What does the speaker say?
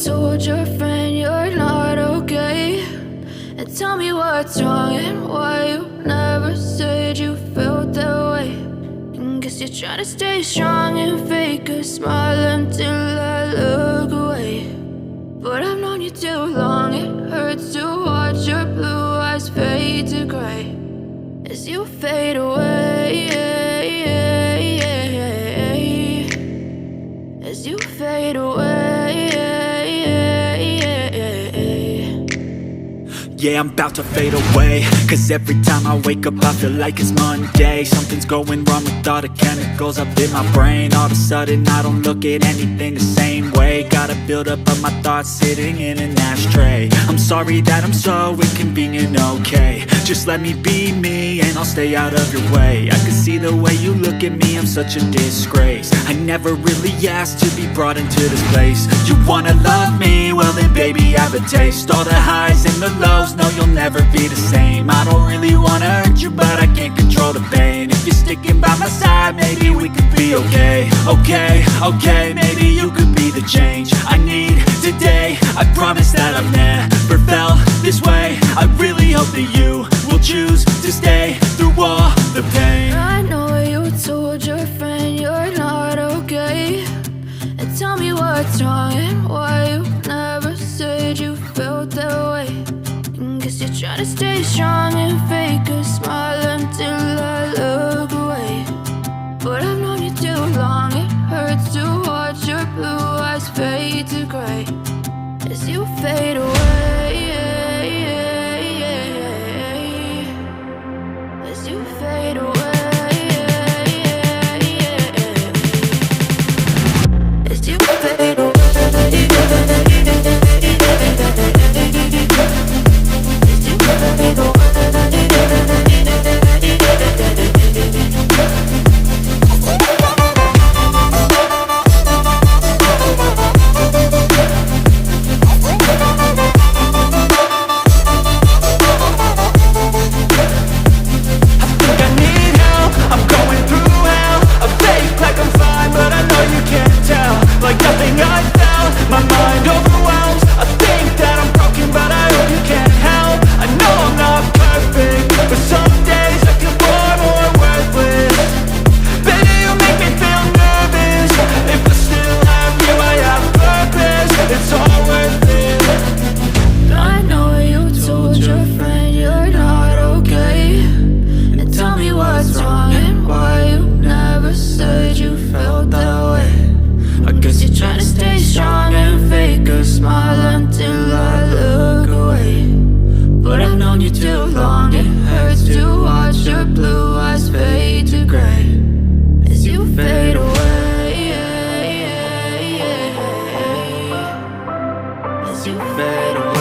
told your friend you're not okay, and tell me what's wrong and why you never said you felt that way. And guess you're trying to stay strong and fake a smile until I look away. But I've known you too long, it hurts to watch your blue eyes fade to gray as you fade away, as you fade away. Yeah, I'm about to fade away, cause every time I wake up I feel like it's Monday. Something's going wrong with all the chemicals up in my brain. All of a sudden I don't look at anything the same way. Gotta build up of my thoughts sitting in an ashtray. I'm sorry that I'm so inconvenient, okay. Just let me be me and I'll stay out of your way. I can see the way you look at me, I'm such a disgrace. I never really asked to be brought into this place. You wanna love me? Well then baby have a taste. All the highs and the lows, no you'll never be the same. I don't really wanna hurt you but I can't control the pain. If you're sticking by my side maybe we could be okay. Okay, maybe you could be the change I need today. I promise that I've never felt this way. I really hope that you will choose to stay through all the pain. I know you told your friend you're not okay, and tell me what's wrong and why you never said you felt that way. And guess you're trying to stay strong and fake a smile until I look away. But I've known you too long, it hurts to watch your blue eyes fade to gray as you fade away, as you fade away, as you fade away. You fade away.